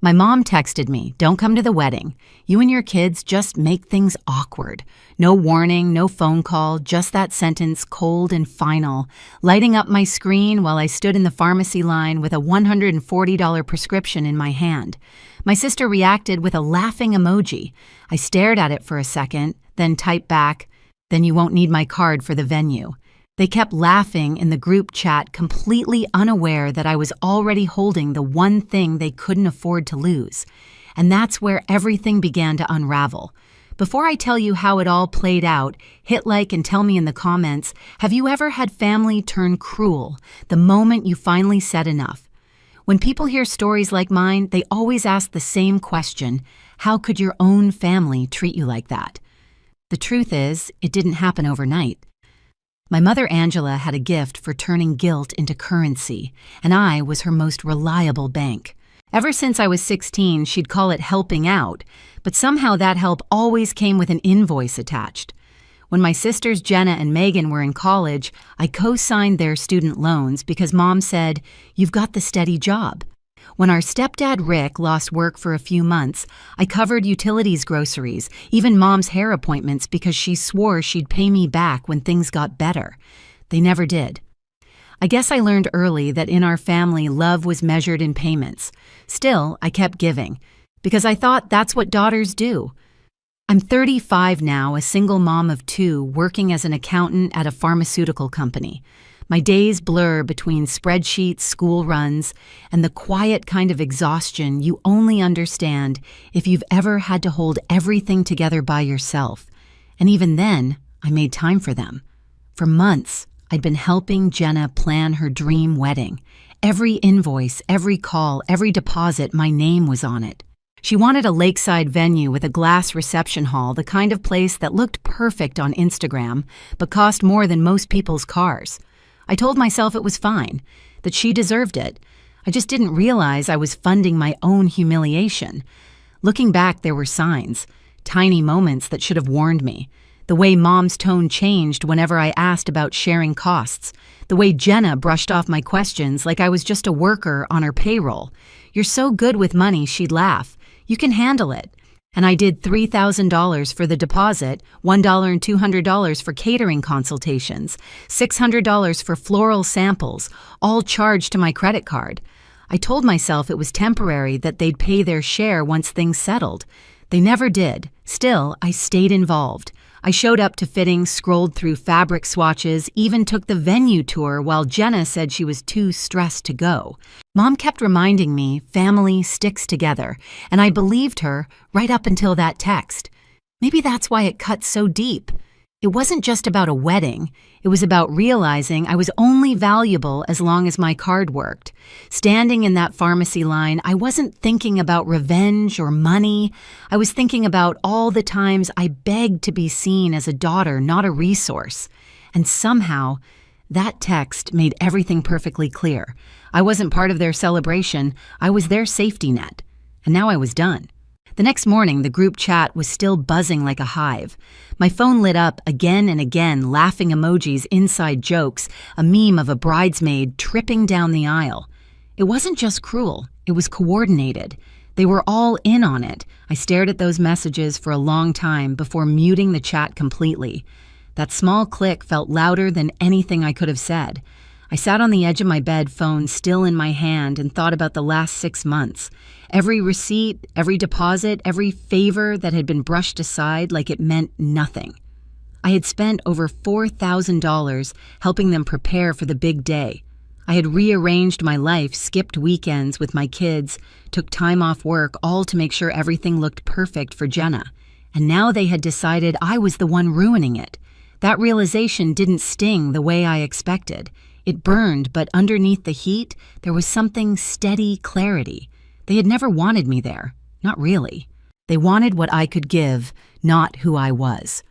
My mom texted me, "Don't come to the wedding. You and your kids just make things awkward." No warning, no phone call, just that sentence, cold and final, lighting up my screen while I stood in the pharmacy line with a $140 prescription in my hand. My sister reacted with a laughing emoji. I stared at it for a second, then typed back, "Then you won't need my card for the venue." They kept laughing in the group chat, completely unaware that I was already holding the one thing they couldn't afford to lose. And that's where everything began to unravel. Before I tell you how it all played out, hit like and tell me in the comments, have you ever had family turn cruel the moment you finally said enough? When people hear stories like mine, they always ask the same question: how could your own family treat you like that? The truth is, it didn't happen overnight. My mother Angela had a gift for turning guilt into currency, and I was her most reliable bank. Ever since I was 16, she'd call it helping out, but somehow that help always came with an invoice attached. When my sisters Jenna and Megan were in college, I co-signed their student loans because Mom said, "You've got the steady job." When our stepdad Rick lost work for a few months, I covered utilities, groceries, even Mom's hair appointments because she swore she'd pay me back when things got better. They never did. I guess I learned early that in our family, love was measured in payments. Still, I kept giving because I thought that's what daughters do. I'm 35 now, a single mom of two, working as an accountant at a pharmaceutical company. My days blur between spreadsheets, school runs, and the quiet kind of exhaustion you only understand if you've ever had to hold everything together by yourself. And even then, I made time for them. For months, I'd been helping Jenna plan her dream wedding. Every invoice, every call, every deposit, my name was on it. She wanted a lakeside venue with a glass reception hall, the kind of place that looked perfect on Instagram, but cost more than most people's cars. I told myself it was fine, that she deserved it. I just didn't realize I was funding my own humiliation. Looking back, there were signs, tiny moments that should have warned me. The way Mom's tone changed whenever I asked about sharing costs. The way Jenna brushed off my questions like I was just a worker on her payroll. "You're so good with money," she'd laugh. "You can handle it." And I did $3,000 for the deposit, $1 and $200 for catering consultations, $600 for floral samples, all charged to my credit card. I told myself it was temporary, that they'd pay their share once things settled. They never did. Still, I stayed involved. I showed up to fittings, scrolled through fabric swatches, even took the venue tour while Jenna said she was too stressed to go. Mom kept reminding me family sticks together, and I believed her right up until that text. Maybe that's why it cut so deep. It wasn't just about a wedding. It was about realizing I was only valuable as long as my card worked. Standing in that pharmacy line, I wasn't thinking about revenge or money. I was thinking about all the times I begged to be seen as a daughter, not a resource. And somehow, that text made everything perfectly clear. I wasn't part of their celebration. I was their safety net. And now I was done. The next morning, the group chat was still buzzing like a hive. My phone lit up again and again, laughing emojis, inside jokes, a meme of a bridesmaid tripping down the aisle. It wasn't just cruel, it was coordinated. They were all in on it. I stared at those messages for a long time before muting the chat completely. That small click felt louder than anything I could have said. I sat on the edge of my bed, phone still in my hand, and thought about the last 6 months. Every receipt, every deposit, every favor that had been brushed aside like it meant nothing. I had spent over $4,000 helping them prepare for the big day. I had rearranged my life, skipped weekends with my kids, took time off work, all to make sure everything looked perfect for Jenna. And now they had decided I was the one ruining it. That realization didn't sting the way I expected. It burned, but underneath the heat, there was something steady clarity. They had never wanted me there. Not really. They wanted what I could give, not who I was.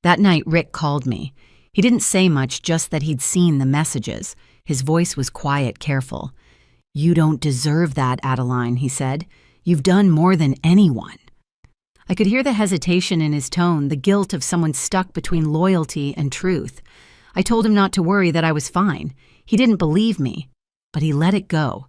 That night, Rick called me. He didn't say much, just that he'd seen the messages. His voice was quiet, careful. "You don't deserve that, Adeline," he said. "You've done more than anyone." I could hear the hesitation in his tone, the guilt of someone stuck between loyalty and truth. I told him not to worry, that I was fine. He didn't believe me, but he let it go.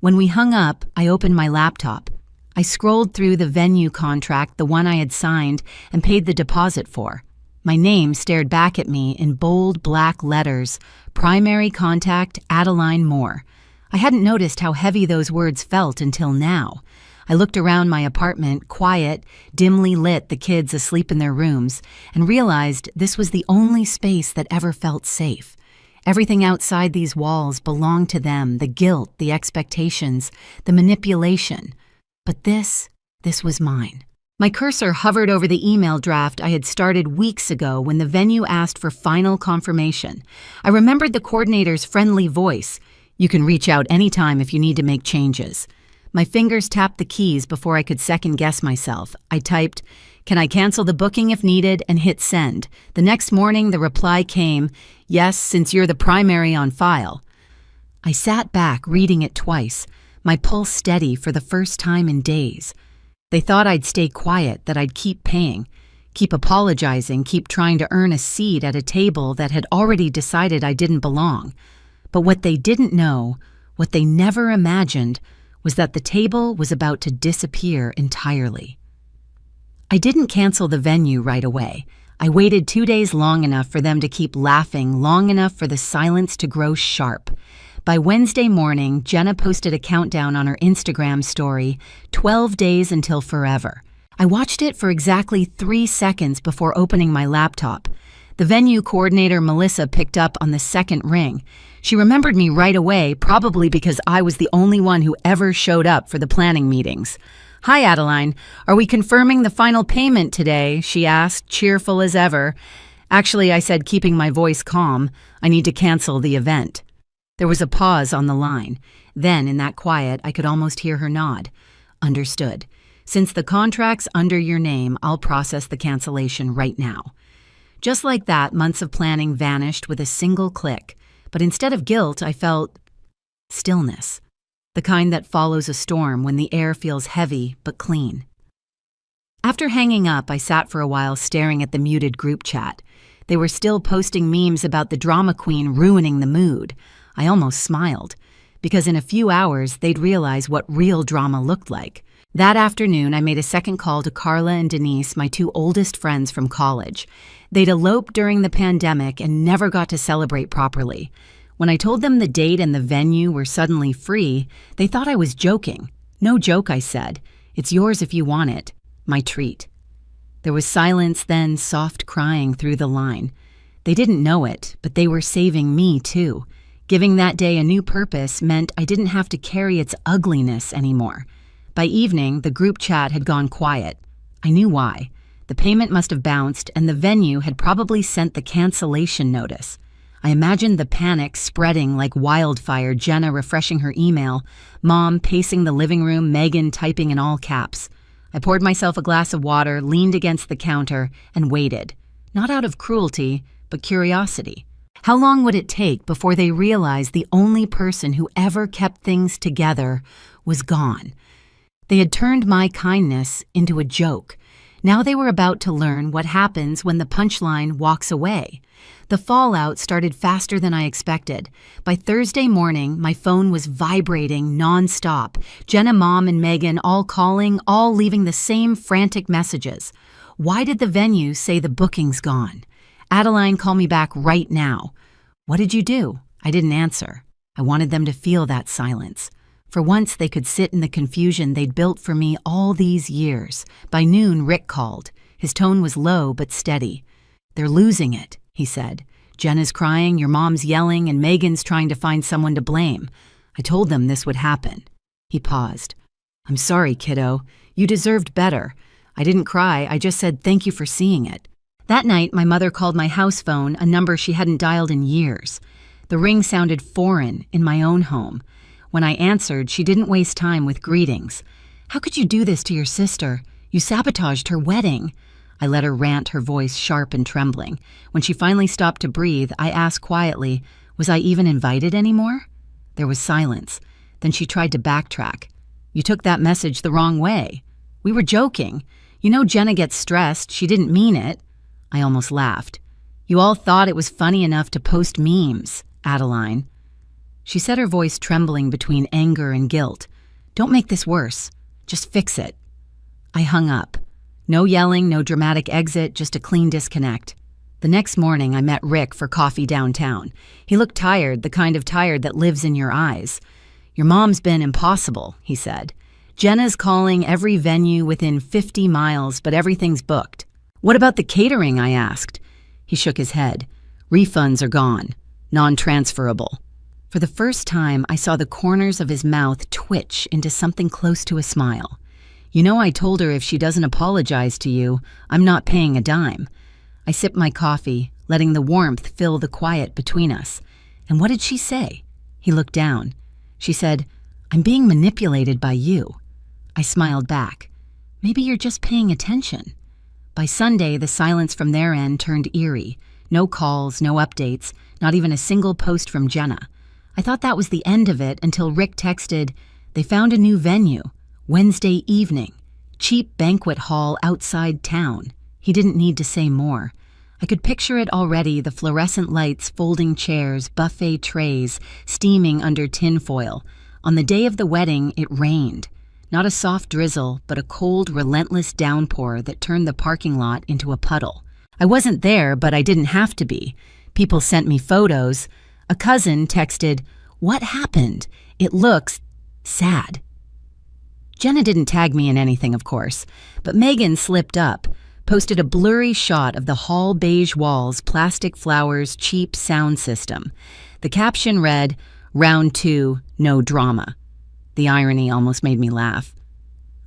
When we hung up, I opened my laptop. I scrolled through the venue contract, the one I had signed and paid the deposit for. My name stared back at me in bold black letters, Primary Contact Adeline Moore. I hadn't noticed how heavy those words felt until now. I looked around my apartment, quiet, dimly lit, the kids asleep in their rooms, and realized this was the only space that ever felt safe. Everything outside these walls belonged to them, the guilt, the expectations, the manipulation. But this was mine. My cursor hovered over the email draft I had started weeks ago when the venue asked for final confirmation. I remembered the coordinator's friendly voice. "You can reach out anytime if you need to make changes." My fingers tapped the keys before I could second-guess myself. I typed, "Can I cancel the booking if needed?" and hit send. The next morning, the reply came, "Yes, since you're the primary on file." I sat back, reading it twice, my pulse steady for the first time in days. They thought I'd stay quiet, that I'd keep paying, keep apologizing, keep trying to earn a seat at a table that had already decided I didn't belong. But what they didn't know, what they never imagined, was that the table was about to disappear entirely. I didn't cancel the venue right away. I waited 2 days long enough for them to keep laughing, long enough for the silence to grow sharp. By Wednesday morning, Jenna posted a countdown on her Instagram story, 12 days until forever. I watched it for exactly 3 seconds before opening my laptop. The venue coordinator, Melissa, picked up on the second ring. She remembered me right away, probably because I was the only one who ever showed up for the planning meetings. "Hi, Adeline. Are we confirming the final payment today?" she asked, cheerful as ever. "Actually," I said, keeping my voice calm, "I need to cancel the event." There was a pause on the line. Then, in that quiet, I could almost hear her nod. "Understood. Since the contract's under your name, I'll process the cancellation right now." Just like that, months of planning vanished with a single click. But instead of guilt, I felt stillness. The kind that follows a storm when the air feels heavy but clean. After hanging up, I sat for a while staring at the muted group chat. They were still posting memes about the drama queen ruining the mood. I almost smiled, because in a few hours they'd realize what real drama looked like. That afternoon, I made a second call to Carla and Denise, my 2 oldest friends from college. They'd eloped during the pandemic and never got to celebrate properly. When I told them the date and the venue were suddenly free, they thought I was joking. "No joke," I said. "It's yours if you want it. My treat." There was silence, then soft crying through the line. They didn't know it, but they were saving me too. Giving that day a new purpose meant I didn't have to carry its ugliness anymore. By evening, the group chat had gone quiet. I knew why. The payment must have bounced, and the venue had probably sent the cancellation notice. I imagined the panic spreading like wildfire, Jenna refreshing her email, Mom pacing the living room, Megan typing in all caps. I poured myself a glass of water, leaned against the counter, and waited. Not out of cruelty, but curiosity. How long would it take before they realized the only person who ever kept things together was gone? They had turned my kindness into a joke. Now they were about to learn what happens when the punchline walks away. The fallout started faster than I expected. By Thursday morning, my phone was vibrating nonstop. Jenna, Mom, and Megan all calling, all leaving the same frantic messages. Why did the venue say the booking's gone? Adeline, call me back right now. What did you do? I didn't answer. I wanted them to feel that silence. For once, they could sit in the confusion they'd built for me all these years. By noon, Rick called. His tone was low but steady. "They're losing it," he said. "Jenna's crying, your mom's yelling, and Megan's trying to find someone to blame. I told them this would happen." He paused. "I'm sorry, kiddo. You deserved better. I didn't cry, I just said thank you for seeing it." That night, my mother called my house phone, a number she hadn't dialed in years. The ring sounded foreign in my own home. When I answered, she didn't waste time with greetings. "How could you do this to your sister? You sabotaged her wedding." I let her rant, her voice sharp and trembling. When she finally stopped to breathe, I asked quietly, was I even invited anymore? There was silence. Then she tried to backtrack. "You took that message the wrong way. We were joking. You know Jenna gets stressed. She didn't mean it." I almost laughed. "You all thought it was funny enough to post memes, Adeline." She said, her voice trembling between anger and guilt. "Don't make this worse. Just fix it." I hung up. No yelling, no dramatic exit, just a clean disconnect. The next morning, I met Rick for coffee downtown. He looked tired, the kind of tired that lives in your eyes. "Your mom's been impossible," he said. "Jenna's calling every venue within 50 miles, but everything's booked." "What about the catering?" I asked. He shook his head. "Refunds are gone. Non-transferable." For the first time, I saw the corners of his mouth twitch into something close to a smile. "You know, I told her if she doesn't apologize to you, I'm not paying a dime." I sipped my coffee, letting the warmth fill the quiet between us. "And what did she say?" He looked down. She said, "I'm being manipulated by you." I smiled back. "Maybe you're just paying attention." By Sunday, the silence from their end turned eerie. No calls, no updates, not even a single post from Jenna. I thought that was the end of it until Rick texted, "They found a new venue. Wednesday evening. Cheap banquet hall outside town." He didn't need to say more. I could picture it already, the fluorescent lights, folding chairs, buffet trays, steaming under tinfoil. On the day of the wedding, it rained. Not a soft drizzle, but a cold, relentless downpour that turned the parking lot into a puddle. I wasn't there, but I didn't have to be. People sent me photos. A cousin texted, "What happened? It looks sad." Jenna didn't tag me in anything, of course, but Megan slipped up, posted a blurry shot of the hall beige walls, plastic flowers, cheap sound system. The caption read, "Round 2, no drama." The irony almost made me laugh.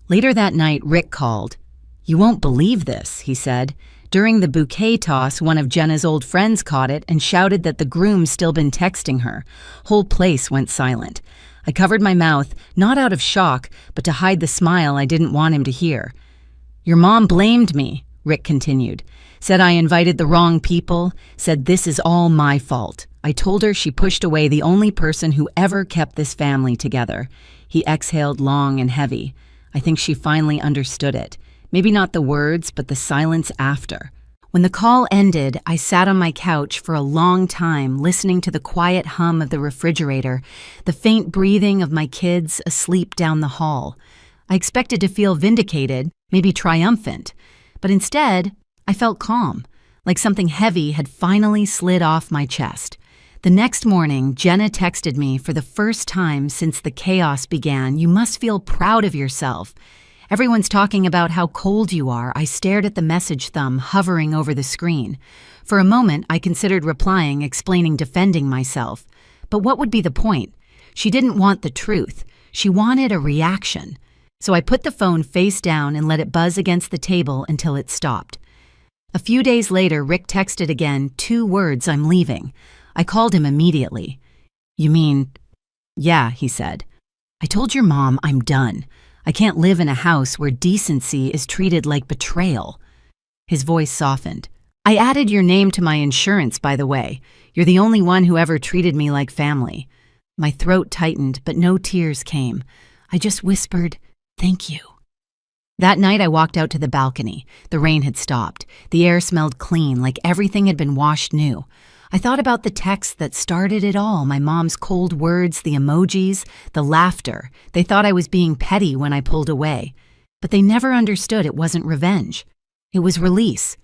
Later that night, Rick called. "You won't believe this," he said. During the bouquet toss, one of Jenna's old friends caught it and shouted that the groom's still been texting her. Whole place went silent. I covered my mouth, not out of shock, but to hide the smile I didn't want him to hear. "Your mom blamed me," Rick continued. "Said I invited the wrong people, said this is all my fault. I told her she pushed away the only person who ever kept this family together." He exhaled long and heavy. I think she finally understood it. Maybe not the words, but the silence after. When the call ended, I sat on my couch for a long time, listening to the quiet hum of the refrigerator, the faint breathing of my kids asleep down the hall. I expected to feel vindicated, maybe triumphant, but instead, I felt calm, like something heavy had finally slid off my chest. The next morning, Jenna texted me for the first time since the chaos began, "You must feel proud of yourself." "Everyone's talking about how cold you are." I stared at the message thumb hovering over the screen. For a moment, I considered replying, explaining, defending myself. But what would be the point? She didn't want the truth. She wanted a reaction. So I put the phone face down and let it buzz against the table until it stopped. A few days later, Rick texted again, 2 words, "I'm leaving." I called him immediately. "You mean?" "Yeah," he said. "I told your mom I'm done. I can't live in a house where decency is treated like betrayal." His voice softened. "I added your name to my insurance, by the way. You're the only one who ever treated me like family." My throat tightened, but no tears came. I just whispered, "Thank you." That night I walked out to the balcony. The rain had stopped. The air smelled clean, like everything had been washed new. I thought about the text that started it all, my mom's cold words, the emojis, the laughter. They thought I was being petty when I pulled away. But they never understood it wasn't revenge. It was release.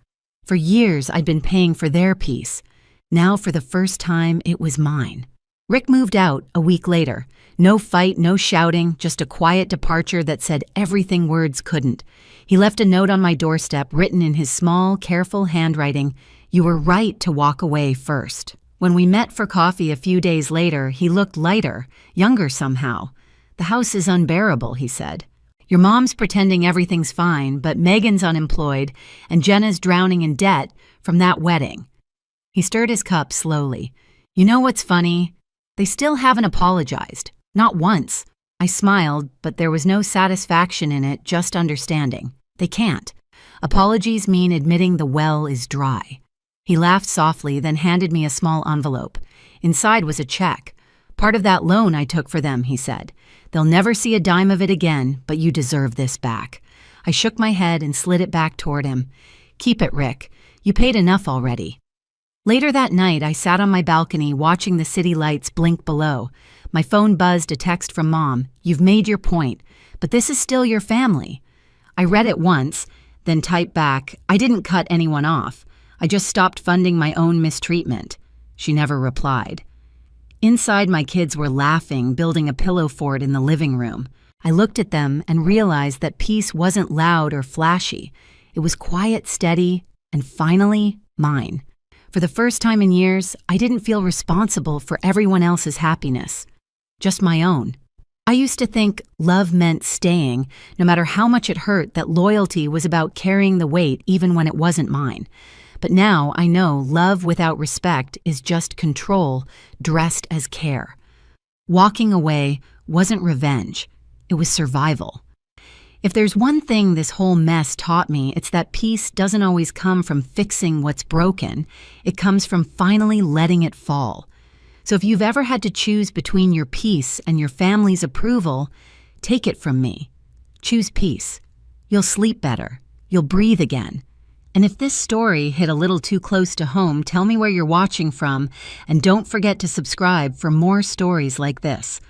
For years I'd been paying for their peace. Now for the first time, it was mine. Rick moved out a week later. No fight, no shouting, just a quiet departure that said everything words couldn't. He left a note on my doorstep written in his small, careful handwriting, "You were right to walk away first." When we met for coffee a few days later, he looked lighter, younger somehow. "The house is unbearable," he said. "Your mom's pretending everything's fine, but Megan's unemployed and Jenna's drowning in debt from that wedding." He stirred his cup slowly. "You know what's funny? They still haven't apologized. Not once." I smiled, but there was no satisfaction in it, just understanding. They can't. Apologies mean admitting the well is dry. He laughed softly, then handed me a small envelope. Inside was a check. "Part of that loan I took for them," he said. "They'll never see a dime of it again, but you deserve this back." I shook my head and slid it back toward him. "Keep it, Rick. You paid enough already." Later that night, I sat on my balcony watching the city lights blink below. My phone buzzed a text from Mom. "You've made your point, but this is still your family." I read it once, then typed back, "I didn't cut anyone off. I just stopped funding my own mistreatment." She never replied. Inside, my kids were laughing, building a pillow fort in the living room. I looked at them and realized that peace wasn't loud or flashy. It was quiet, steady, and finally, mine. For the first time in years, I didn't feel responsible for everyone else's happiness, just my own. I used to think love meant staying, no matter how much it hurt, that loyalty was about carrying the weight even when it wasn't mine. But now I know love without respect is just control dressed as care. Walking away wasn't revenge, it was survival. If there's one thing this whole mess taught me, it's that peace doesn't always come from fixing what's broken. It comes from finally letting it fall. So if you've ever had to choose between your peace and your family's approval, take it from me. Choose peace. You'll sleep better. You'll breathe again. And if this story hit a little too close to home, tell me where you're watching from, and don't forget to subscribe for more stories like this.